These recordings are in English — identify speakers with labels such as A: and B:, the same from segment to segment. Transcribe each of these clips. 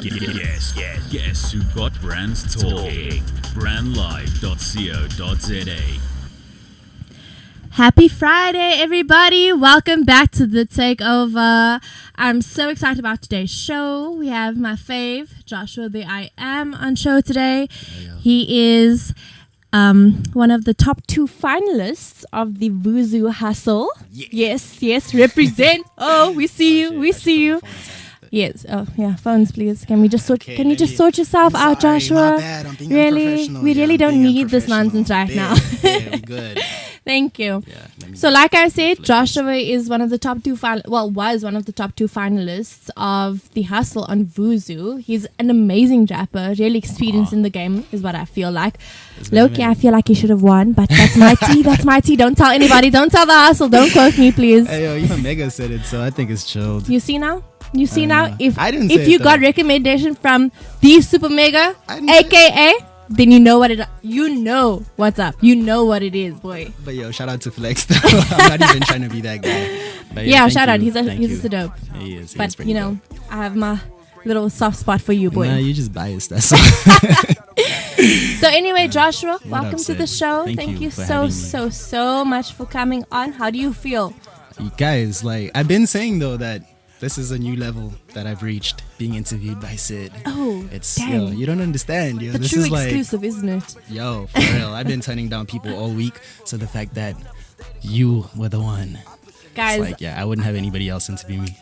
A: Guess who got brands talking? Brandlive.co.za.
B: Happy Friday, everybody. Welcome back to The Takeover. I'm so excited about today's show. We have my fave, Joshua the I Am, on show today. He is one of the top 2 finalists of the Vuzu Hustle. Yes, represent. Oh, we see you. Yes. Oh, yeah. Phones, please. Can we just sort?
C: Okay,
B: can you just sort yourself out, Joshua?
C: My bad. I'm being
B: really,
C: unprofessional.
B: we really don't need this nonsense right now.
C: Yeah, we good.
B: Thank you.
C: Yeah,
B: So, like I said, Joshua is one of the top 2 was one of the top 2 finalists of the Hustle on Vuzu. He's an amazing rapper, really experienced in the game, is what I feel like. Loki, I feel like he should have won, but that's my tea. That's my tea. Don't tell anybody. Don't tell the Hustle. Don't quote me, please.
C: Hey, yo, even Mega said it, so I think it's chilled.
B: You see now? You see now?
C: know.
B: If
C: I didn't say
B: if
C: it,
B: you
C: though.
B: got recommendation from the Super Mega,
C: I didn't say
B: aka, then you know what what's up. You know what it is, boy.
C: But yo, shout out to Flex though. I'm not even trying to be that guy. But
B: Yeah,
C: thank
B: shout out.
C: you.
B: He's
C: Thank you.
B: a dope.
C: He is.
B: But you know, I have my little soft spot for you, boy.
C: Nah, you just biased. That's all.
B: So anyway, Joshua, welcome
C: up,
B: to the
C: Sid?
B: show.
C: Thank you for
B: so
C: having me.
B: so much for coming on. How do you feel?
C: You guys, like I've been saying though that this is a new level that I've reached, being interviewed by Sid.
B: Oh,
C: It's
B: dang.
C: yo, you don't understand, yo.
B: The
C: This
B: true
C: is like
B: exclusive, isn't it?
C: yo, for real. I've been turning down people all week. So the fact that you were the one,
B: Guys,
C: it's like, yeah, I wouldn't have anybody else interview me.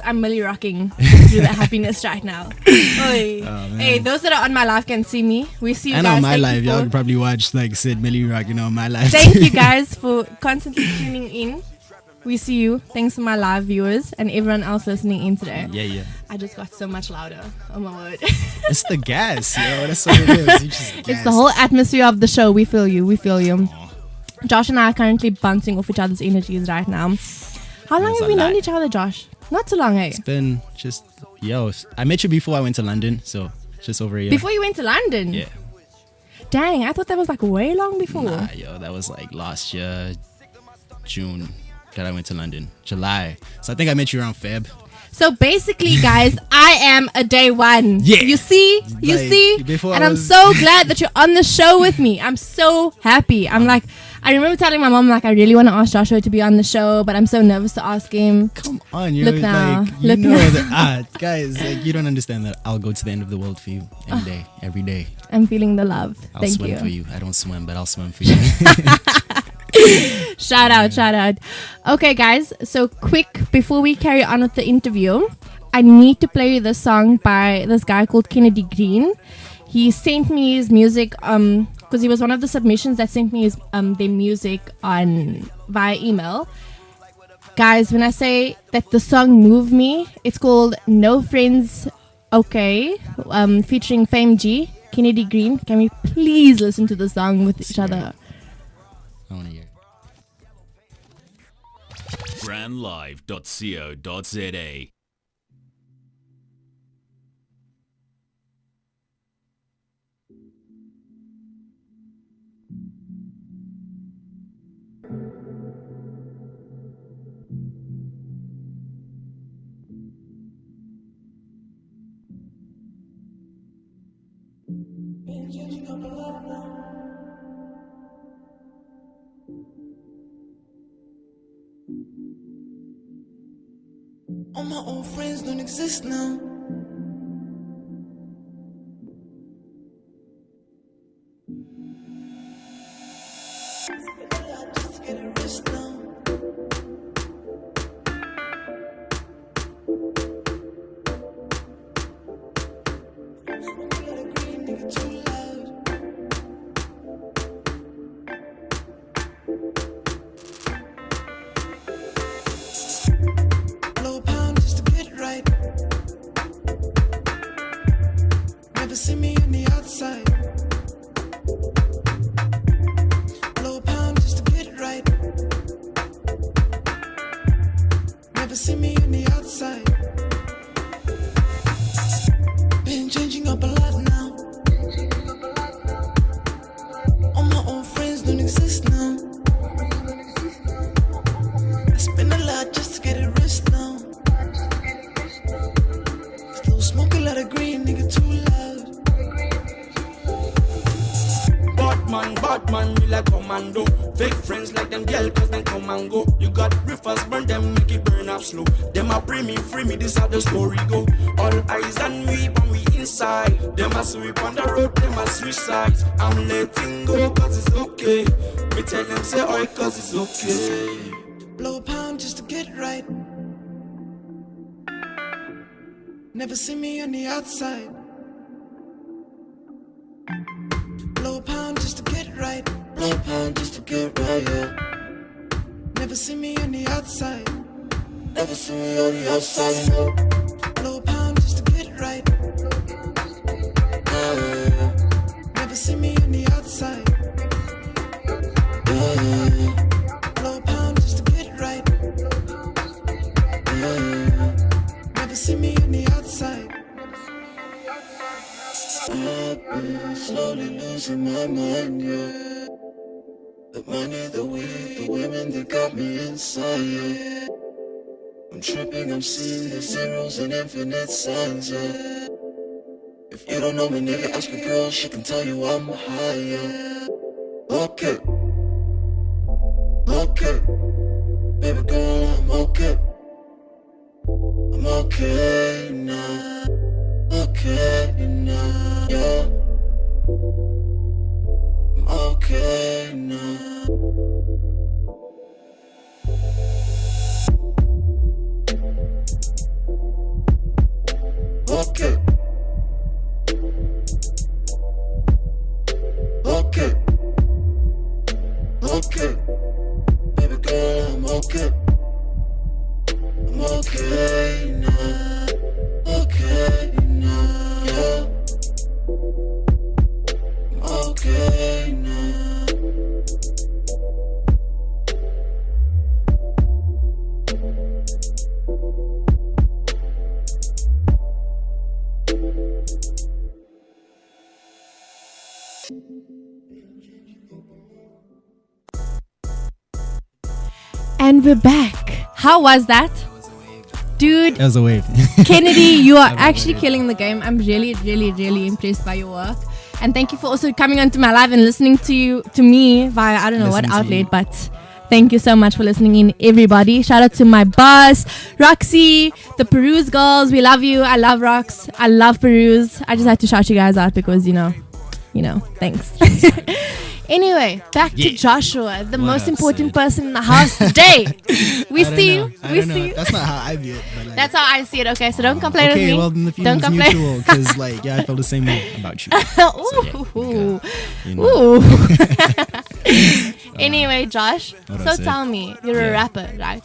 B: I'm really rocking through the happiness right now. Oi.
C: man.
B: Hey, those that are on my live can see me. We see you
C: And
B: guys.
C: on my
B: Thank
C: live,
B: you
C: y'all
B: for-
C: could probably watch like Sid Millie Rock, you know, on my live.
B: Thank you guys for constantly tuning in. We see you. Thanks for my live viewers and everyone else listening in today.
C: Yeah.
B: I just got so much louder. Oh my word.
C: It's the gas, yo. That's what it is. You just
B: It's the whole atmosphere of the show. We feel you. Josh and I are currently bouncing off each other's energies right now. How long
C: It's
B: have
C: a
B: we known
C: lot.
B: each other, Josh? Not too long, eh?
C: It's been just I met you before I went to London, so just over a year.
B: Before you went to London?
C: Yeah.
B: Dang, I thought that was like way long before.
C: Nah, yo, that was like last year, June, that I went to London. July. So I think I met you around Feb.
B: So basically, guys, I am a day one.
C: Yeah.
B: You see?
C: Like, before
B: And
C: I
B: I'm
C: was-
B: so glad that you're on the show with me. I'm so happy. I remember telling my mom, like, I really want to ask Joshua to be on the show, but I'm so nervous to ask him.
C: Come on, yo.
B: Look now.
C: Like,
B: Look
C: you know
B: now.
C: that, guys, like, you don't understand that I'll go to the end of the world for you any day, every day.
B: I'm feeling the love.
C: I'll
B: Thank
C: swim
B: you.
C: for you. I don't swim, but I'll swim for you.
B: Shout out. Okay, guys. So quick, before we carry on with the interview, I need to play you the song by this guy called Kennedy Green. He sent me his music because he was one of the submissions that sent me his their music via email. Guys, when I say that the song moved me, it's called No Friends Okay, featuring Fame G, Kennedy Green. Can we please listen to the song with each other?
C: I want to hear.
A: Brandlive.co.za.
D: All my old friends don't exist now. Just get a rest now. Smoking like a green nigga too loud. Blow a pound just to get right. Never see me on the outside. Blow a pound just to get right. Never see me on the outside. Been changing up a lot now. All my old friends don't exist now. I spend a lot just to get a rest now. Still smoking a lot of green man, me like commando. Fake friends like them girl, cause them come and go. You got rivers, burn them, make it burn up slow. Them a free me, this how the story go. All eyes on me, but we inside. Them a sweep on the road, them a switch sides. I'm letting go, cause it's okay. Me tell them say oi, cause it's okay. Blow a pound just to get right. Never see me on the outside. Blow a pound just to get right. Blow a pound just to get right, yeah. Never see me on the outside. Never see me on the outside, no. Blow a pound just to get right. Never see me on the outside. Blow a pound just to get right. Never see me on the outside. I've been slowly losing my mind, yeah. The money, the weed, the women that got me inside, yeah. I'm tripping, I'm seeing the zeros and infinite signs, yeah. If you don't know me, nigga, ask a girl, she can tell you I'm high, yeah. Okay. Okay. Baby girl, I'm okay. I'm okay now. Okay now, yeah. I'm okay now. Okay. Okay. Okay. Baby girl, I'm okay. I'm okay now. Okay now, yeah. I'm okay now.
B: And we're back. How was that? Dude,
C: That was a wave.
B: Kennedy, you are actually killing the game. I'm really, really, really impressed by your work. And thank you for also coming onto my live and listening to me via, I don't know what
C: Listening to you.
B: outlet, but thank you so much for listening in, everybody. Shout out to my boss, Roxy, the Peruse girls. We love you. I love Rox. I love Peruse. I just had to shout you guys out because, you know, thanks. Anyway, back to Joshua, the most
C: up,
B: important
C: Sid?
B: person in the house today. We
C: I don't
B: see
C: know.
B: you.
C: I
B: We
C: don't
B: see
C: know.
B: you.
C: That's not how I view it. But like,
B: That's how I see it. Okay, so don't complain with
C: okay,
B: me.
C: well then the
B: Don't
C: feeling's
B: complain.
C: mutual because like I feel the same way about you.
B: Ooh.
C: You know.
B: Ooh. Anyway, Josh,
C: What
B: so
C: else, Sid?
B: tell me, you're a
C: Yeah.
B: rapper, right?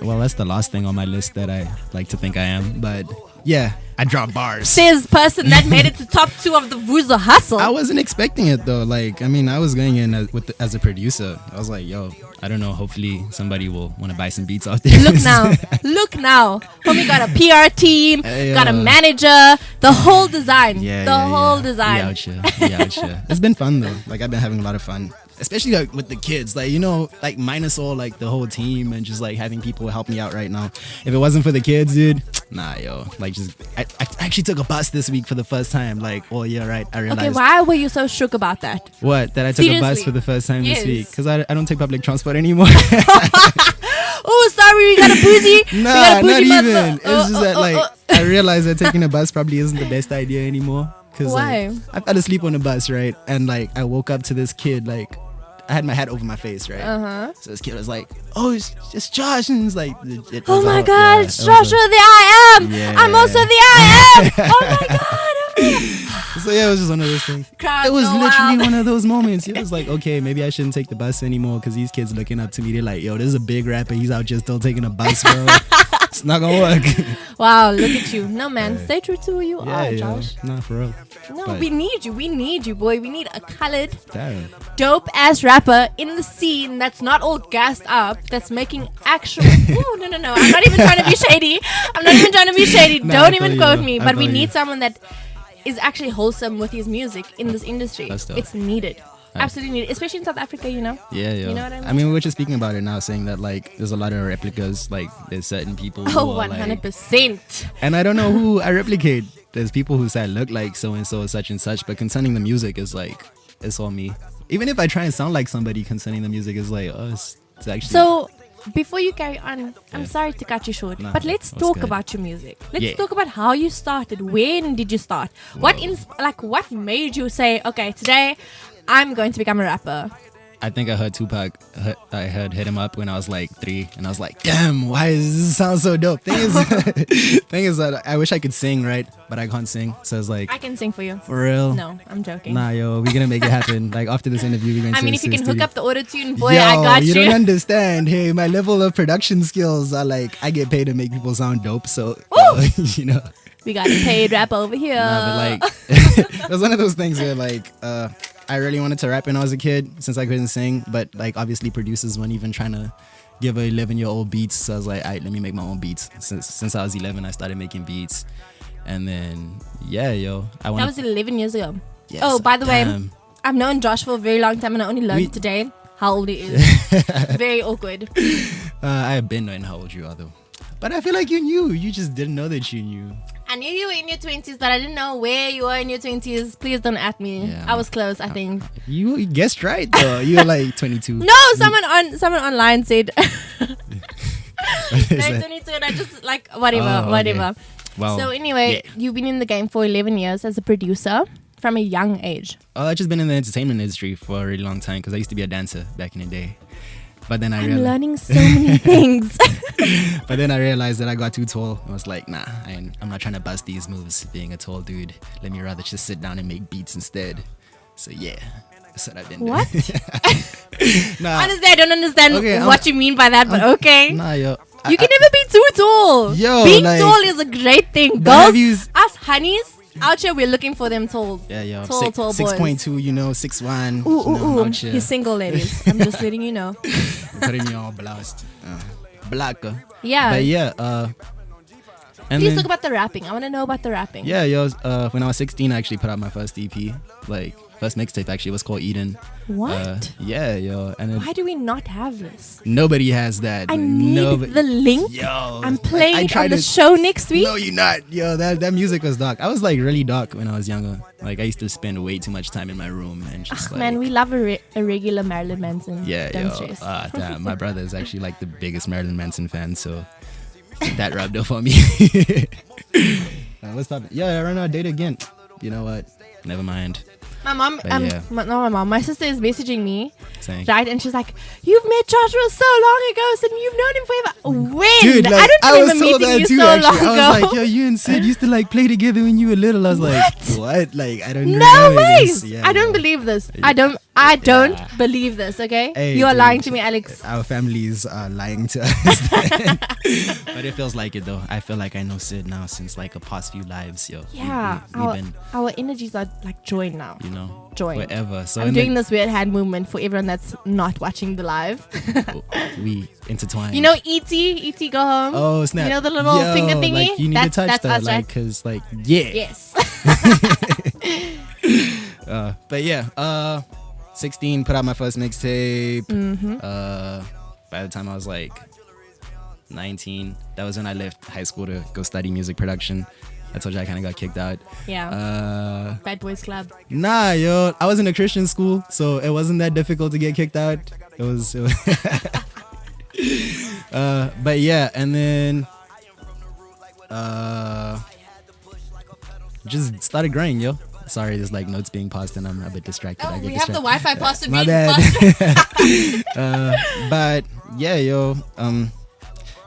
C: Well, that's the last thing on my list that I like to think I am. But yeah, I drop bars.
B: Says person that made it to top 2 of the Vuza Hustle.
C: I wasn't expecting it though. Like, I mean, I was going in as a producer. I was like, yo, I don't know. Hopefully, somebody will want to buy some beats off this.
B: Look now. Look now. Homie got a PR team,
C: Hey,
B: got a manager, the whole design.
C: Yeah,
B: the
C: yeah,
B: whole
C: yeah.
B: design.
C: We out here. We out here. It's been fun though. Like I've been having a lot of fun, especially like with the kids. Like like minus all like the whole team and just like having people help me out right now. If it wasn't for the kids, dude, nah, yo. Like just I actually took a bus this week for the first time. Like, oh yeah, right. I realized.
B: Okay, why were you so shook about that?
C: What? That I took a bus
B: Seriously?
C: for the first time
B: Yes.
C: this week because I don't take public transport anymore.
B: Oh, sorry, we got a bougie. We got
C: Nah,
B: a
C: not
B: bougie
C: even.
B: mother.
C: It's just that like I realized that taking a bus probably isn't the best idea anymore. Cause
B: Why?
C: like, I fell asleep on the bus, right? And like I woke up to this kid like I had my hat over my face, right? So this kid was like, "Oh, it's Josh," and it's like, it
B: Oh
C: was
B: my
C: all-
B: God,
C: yeah,
B: it's
C: it was
B: Joshua
C: all-
B: the I am.
C: Yeah.
B: I'm also the I am. Oh my God.
C: So yeah, it was just one of those things.
B: Crowds
C: It was
B: go
C: literally
B: wild.
C: one of those moments. It was like, okay, maybe I shouldn't take the bus anymore because these kids looking up to me. They're like, yo, this is a big rapper. He's out just still taking a bus, bro. It's not gonna work.
B: Wow, look at you. No, man, stay true to who you are,
C: yo.
B: Josh.
C: Nah, for real.
B: No,
C: But-
B: we need you. We need you, boy. We need a colored,
C: Damn.
B: dope ass rapper in the scene that's not all gassed up, that's making actual. Ooh, no. I'm not even trying to be shady.
C: Nah, I
B: Don't
C: feel
B: even
C: you,
B: quote
C: though.
B: me.
C: I
B: But we
C: feel
B: need
C: you.
B: someone that is actually wholesome with his music in this industry.
C: That's dope.
B: It's needed. Absolutely needed, especially in South Africa, you know.
C: Yeah, yeah.
B: You know what I mean?
C: I mean, we were just speaking about it now, saying that like there's a lot of replicas. Like there's certain people. Who
B: Oh,
C: are, like-
B: 100%.
C: and I don't know who I replicate. There's people who say I look like so and so, such and such, but concerning the music is like it's all me. even if I try and sound like somebody concerning the music, it's like, it's actually.
B: So, before you carry on, I'm
C: Yeah.
B: sorry to cut you short,
C: Nah,
B: but let's
C: that's
B: talk
C: good.
B: about your music. Let's
C: Yeah.
B: talk about how you started. When did you start? What made you say, okay, today I'm going to become a rapper?
C: I think I heard Tupac. I heard "Hit 'Em Up" when I was like 3, and I was like, "Damn, why does this sound so dope?" Thing is that I wish I could sing, right? But I can't sing, so it's like,
B: I can sing for you.
C: for real.
B: No, I'm joking.
C: Nah, yo, we're gonna make it happen. Like after this interview, we're going to.
B: I mean, if you can hook up the auto-tune, boy,
C: Yo,
B: I got you.
C: You don't understand. Hey, my level of production skills are like, I get paid to make people sound dope. So, you know.
B: We got a paid rap over here.
C: Nah, but like, it was one of those things where like, I really wanted to rap when I was a kid since I couldn't sing. But like, obviously, producers weren't even trying to give a 11-year-old beats. So I was like, alright, let me make my own beats. Since I was 11, I started making beats. And then, yeah, yo.
B: That was 11 years ago.
C: Yes,
B: Oh, by the way,
C: damn.
B: I've known Josh for a very long time and I only learned today how old he is. Very awkward.
C: I've been knowing how old you are, though. But I feel like you knew. You just didn't know that you knew.
B: I knew you were in your 20s, but I didn't know where you were in your 20s. Please don't at me.
C: Yeah,
B: I was close, I think.
C: You guessed right, though. You were like 22.
B: No, someone online said
C: Is that-
B: 22 and I just like whatever.
C: Oh, okay. Well,
B: So anyway, you've been in the game for 11 years as a producer from a young age.
C: I've just been in the entertainment industry for a really long time because I used to be a dancer back in the day. But then I
B: I'm
C: realized,
B: learning so many things.
C: that I got too tall. I was like, nah, I'm not trying to bust these moves being a tall dude. Let me rather just sit down and make beats instead. So yeah, that's what I've been doing.
B: What?
C: Nah,
B: Honestly, I don't understand
C: Okay,
B: what you mean by that, but okay.
C: nah, yo.
B: You can never be too tall.
C: Yo,
B: Being
C: like-
B: tall is a great thing.
C: But have
B: Girls,
C: you-
B: us honeys, out here, we're looking for them tall.
C: Yeah, yo.
B: Tall, tall boys.
C: 6.2, you know, 6'1".
B: Ooh,
C: you know,
B: ooh, ooh.
C: out here.
B: He's single, ladies. I'm just letting you know.
C: Putting me all blast. Blacker.
B: Yeah.
C: But yeah, and
B: Please
C: then,
B: talk about the rapping. I want to know about the rapping.
C: yeah, yo, when I was 16, I actually put out my first EP, like first mixtape actually. It was called Eden.
B: What?
C: Yeah, yo, and it,
B: Why do we not have this?
C: nobody has that.
B: I need
C: Nobody-
B: the link.
C: Yo,
B: I'm
C: like,
B: playing
C: I
B: it
C: tried
B: on the
C: to-
B: show next week.
C: No, you're not. Yo, that music was dark. I was like really dark when I was younger. Like I used to spend way too much time in my room and just like.
B: Man, we love a regular Marilyn Manson.
C: Yeah,
B: Don't
C: yo.
B: stress.
C: Damn, my brother is actually like the biggest Marilyn Manson fan, so that rubbed off on me. What's poppin'? Yeah, I ran out of data again. You know what? Never mind.
B: My mom,
C: But yeah.
B: not my mom, my sister is messaging me,
C: Saying.
B: right? And she's like, "You've met Joshua so long ago, so you've known him forever." When?
C: Dude, like,
B: I don't
C: was
B: remember
C: so
B: meeting
C: bad
B: you
C: too,
B: so
C: actually.
B: long
C: I
B: ago.
C: was like, yo, you and Sid used to like play together when you were little. I was like, what? Like, I don't know.
B: No ways! I don't believe this. I don't
C: Yeah.
B: believe this. Okay,
C: Hey,
B: you are
C: dude.
B: lying to me, Alex.
C: Our families are lying to us. But it feels like it though. I feel like I know Sid now since like a past few lives, yo.
B: Yeah,
C: We've been,
B: our energies are like joined now.
C: you know,
B: Join.
C: wherever. So
B: I'm
C: in
B: doing this weird hand movement for everyone that's not watching the live.
C: we intertwine.
B: You know, E.T. Go Home.
C: Oh snap!
B: You know the little
C: Yo,
B: finger thingy?
C: Like, you need
B: That's-
C: to touch
B: that's
C: that,
B: us,
C: like,
B: right?
C: cause like, yeah.
B: Yes.
C: But yeah, 16, put out my first mixtape.
B: Mm-hmm.
C: By the time I was like 19, that was when I left high school to go study music production. I told you I kind of got kicked out.
B: Yeah. Bad Boys Club.
C: Nah, yo, I was in a Christian school, so it wasn't that difficult to get kicked out. It was but yeah, and then just started growing, yo. Sorry, there's like notes being paused and I'm a bit distracted. I
B: Oh,
C: get
B: we have the
C: distracted.
B: Wi-Fi password
C: My
B: being
C: bad. But yeah, yo.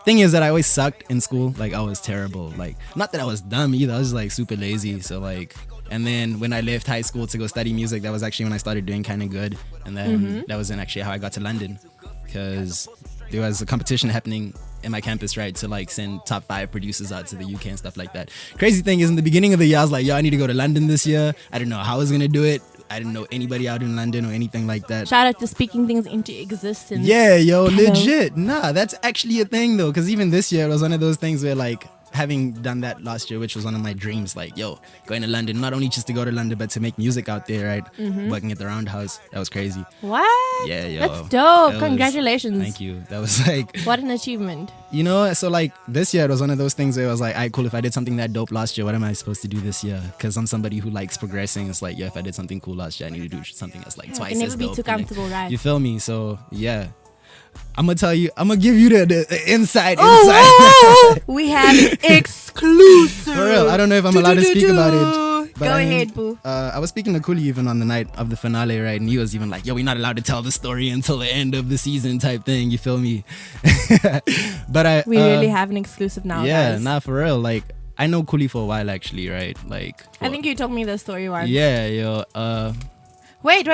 C: Thing is that I always sucked in school. Like I was terrible. Like not that I was dumb either. I was just like super lazy. So like, and then when I left high school to go study music, that was actually when I started doing kind of good. And then that wasn't actually how I got to London, because there was a competition happening in my campus, right, to like send top 5 producers out to the UK and stuff like that. Crazy thing is, in the beginning of the year, I was like, yo, I need to go to London this year. I didn't know how I was gonna do it. I didn't know anybody out in London or anything like that.
B: Shout out to speaking things into existence.
C: Yeah, yo,
B: Hello.
C: legit. Nah, that's actually a thing though, because even this year it was one of those things where like having done that last year, which was one of my dreams, like, yo, going to London, not only just to go to London, but to make music out there, right? Working at the Roundhouse. That was crazy.
B: What?
C: Yeah, yo.
B: That's dope.
C: That was-
B: Congratulations.
C: Thank you. That was like,
B: What an achievement.
C: you know, so like this year, it was one of those things where it was like, all right, cool. If I did something that dope last year, what am I supposed to do this year? Because I'm somebody who likes progressing. It's like, yeah, if I did something cool last year, I need to do something that's like twice
B: can
C: as
B: never be
C: dope.
B: too comfortable, right?
C: You feel me? So yeah. I'm gonna give you the inside.
B: Oh, we have exclusive.
C: For real, I don't know if I'm allowed to speak about it. But
B: Go
C: I mean,
B: ahead, boo.
C: I was speaking to Kuli even on the night of the finale, right? And he was even like, yo, we're not allowed to tell the story until the end of the season type thing. You feel me? But
B: We really have an exclusive now,
C: yeah,
B: guys.
C: nah, for real. Like, I know Kuli for a while, actually, right? Like,
B: I think you told me the story once.
C: yeah, yo,
B: Wait.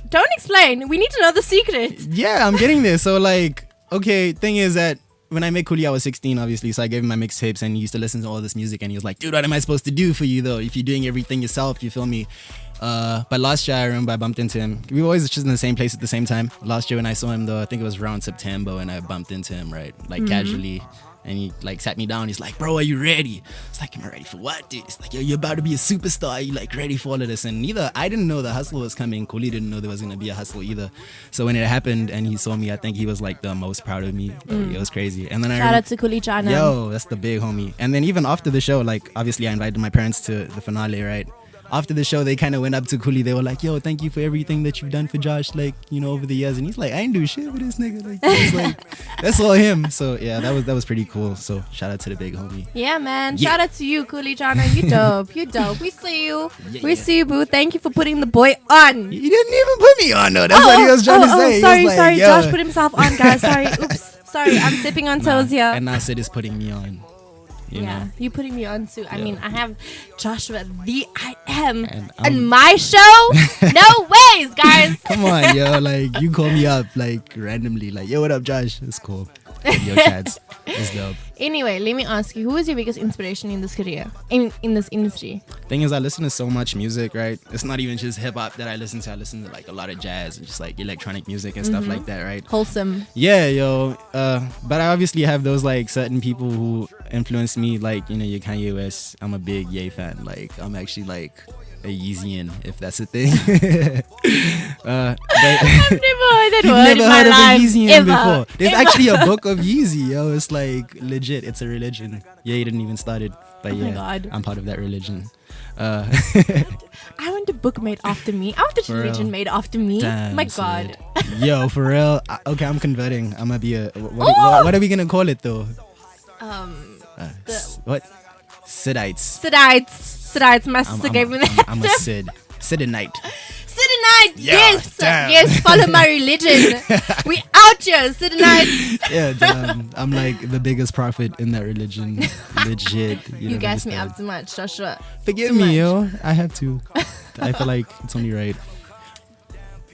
B: Don't explain. We need to know the secret.
C: yeah, I'm getting there. So like, okay, thing is that when I met Kuli, I was 16, obviously. So I gave him my mixtapes and he used to listen to all this music. And he was like, dude, what am I supposed to do for you though? If you're doing everything yourself, you feel me? But last year, I remember I bumped into him. We were always just in the same place at the same time. Last year when I saw him though, I think it was around September when I bumped into him, right? Like casually. And he like sat me down. He's like, bro, are you ready? It's like, am I ready for what, dude? It's like, yo, you're about to be a superstar. Are you like ready for all of this? And neither, I didn't know the hustle was coming. Kuli didn't know there was going to be a hustle either. So when it happened and he saw me, I think he was like the most proud of me. Like, it was crazy. And then
B: Shout out to Kuli Chana.
C: yo, that's the big homie. And then even after the show, like obviously I invited my parents to the finale, right? After the show, they kind of went up to Kuli. They were like, yo, thank you for everything that you've done for Josh, like, you know, over the years. And he's like, I ain't do shit with this nigga. Like, it's like, that's all him. So yeah, that was pretty cool. So shout out to the big homie.
B: Yeah, man.
C: Yeah.
B: Shout out to you, Kuli Chana. You dope. You dope. We see you.
C: Yeah,
B: We
C: yeah.
B: see you, boo. Thank you for putting the boy on.
C: He didn't even put me on though. That's what he was trying to say. He
B: Sorry,
C: was like, yo.
B: Josh put himself on, guys. Sorry. Oops. Sorry. I'm stepping on toes here.
C: And now Sid is putting me on. You
B: Yeah,
C: know?
B: you putting me on too. I
C: Yeah.
B: mean, I have Joshua the I am
C: And
B: on my show. No ways, guys.
C: Come on, yo. Like, you call me up, like, randomly. Like, yo, what up, Josh? It's cool. Yo, chats. It's dope.
B: Anyway, let me ask you, who is your biggest inspiration in this career, in this industry?
C: Thing is, I listen to so much music, right? It's not even just hip hop that I listen to. I listen to like a lot of jazz and just like electronic music and stuff like that, right?
B: Wholesome.
C: Yeah, yo. But I obviously have those like certain people who influence me, like, you know, your Kanye West. I'm a big Ye fan. Like, I'm actually like a Yeezyan, if that's a thing. But
B: I've never heard that
C: you've
B: word
C: never
B: in my
C: heard of a
B: life.
C: Yeezyan
B: Ever.
C: before. There's
B: Ever.
C: actually a book of Yeezy, yo. It's like legit. It's a religion. Yeah, he didn't even start it, but
B: Oh my
C: yeah,
B: God.
C: I'm part of that religion.
B: I want a book made after me. I want a
C: For real.
B: religion made after me.
C: Damn,
B: My God.
C: Sid. Yo, for real. Okay, I'm converting. I'm gonna be a. What are we gonna call it though? What? Sidites.
B: Sidites. My sister gave me that.
C: I'm a Sid. Sidonite.
B: Sidonite.
C: Yeah,
B: Yes.
C: damn.
B: Yes. Follow my religion. We out here. Sidonite.
C: Yeah, damn. I'm like the biggest prophet in that religion. Legit.
B: You
C: don't
B: gas me
C: understand.
B: up too much, Joshua.
C: Forgive
B: too
C: me,
B: much.
C: yo. I have to. I feel like it's only right.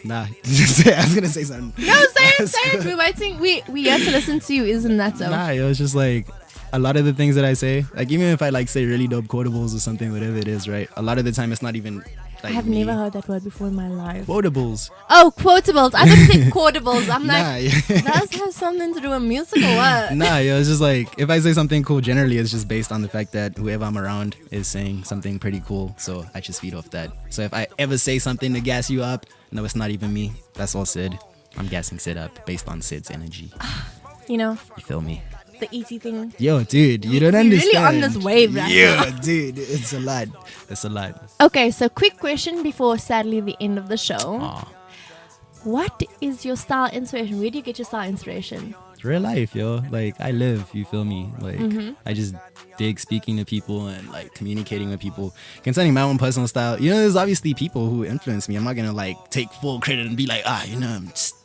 C: Nah, I was gonna say something.
B: No, say it.
C: That's
B: Say it.
C: good.
B: We're waiting. We have to listen to you. Isn't that so?
C: Nah, yo, it's just like a lot of the things that I say, like even if I like say really dope quotables or something, whatever it is, right? A lot of the time it's not even like
B: I have
C: me.
B: never heard that word before in my life.
C: Quotables.
B: Oh, quotables. I thought you said quotables. I'm
C: Nah,
B: like, does have something to do with music or what?
C: nah, yo, it's just like if I say something cool, generally it's just based on the fact that whoever I'm around is saying something pretty cool, so I just feed off that. So if I ever say something to gas you up, no, it's not even me. That's all Sid. I'm gassing Sid up based on Sid's energy.
B: You know,
C: You feel me?
B: the easy thing.
C: Yo, dude, you don't
B: You're
C: understand.
B: really on this wave right
C: Yeah, dude, it's a lot. It's a lot.
B: Okay, so quick question before sadly the end of the show.
C: Aw.
B: What is your style inspiration? Where do you get your style inspiration?
C: It's real life, yo. Like, I live, you feel me? Like, I just dig speaking to people and like communicating with people. Concerning my own personal style, you know, there's obviously people who influence me. I'm not gonna like take full credit and be like, you know, I'm just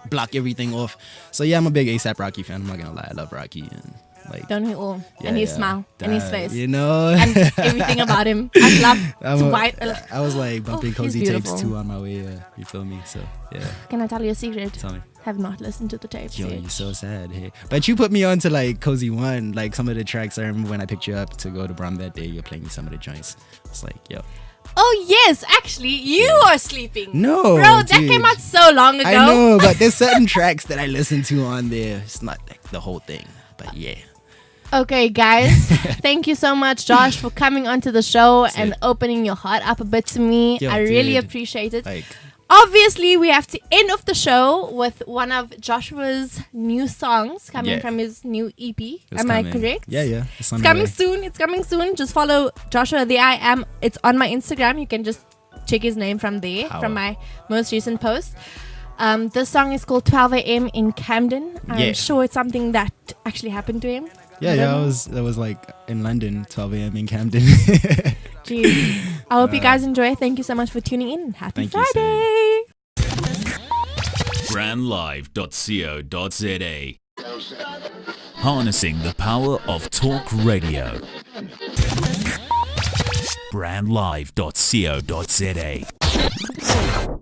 C: block everything off. So yeah, I'm a big ASAP Rocky fan. I'm not gonna lie, I love Rocky and like.
B: Don't we all?
C: yeah,
B: And his
C: yeah.
B: smile and his face.
C: You know.
B: And everything about him. I love
C: I'm
B: to
C: a-
B: white.
C: I was like bumping
B: he's
C: cozy tapes
B: beautiful.
C: too on my way. You feel me? So yeah,
B: Can I tell you a secret?
C: tell me.
B: Have not listened to the tapes
C: Yo,
B: yet.
C: you're so sad. Hey, but you put me on to like Cozy One, like some of the tracks. I remember when I picked you up to go to Brom that day. You're playing me some of the joints. It's like, yo,
B: Oh yes, actually, you are sleeping.
C: no,
B: Bro, that
C: dude.
B: came out so long ago.
C: I know, but there's certain tracks that I listen to on there. It's not like the whole thing, but yeah.
B: Okay, guys. Thank you so much, Josh, for coming onto the show and opening your heart up a bit to me.
C: Yo,
B: I really
C: dude.
B: appreciate it.
C: Like,
B: Obviously, we have to end off the show with one of Joshua's new songs coming from his new EP. Am I correct?
C: Yeah.
B: It's coming soon. It's coming soon. Just follow Joshua the I Am. It's on my Instagram. You can just check his name from there, from my most recent post. This song is called 12 a.m. in Camden. I'm sure it's something that actually happened to him.
C: Yeah, I was like in London, 12 a.m. in Camden.
B: Jeez. I hope you guys enjoy. Thank you so much for tuning in. Happy
C: Thank you,
B: Friday.
A: brandlive.co.za. Harnessing the power of talk radio. brandlive.co.za.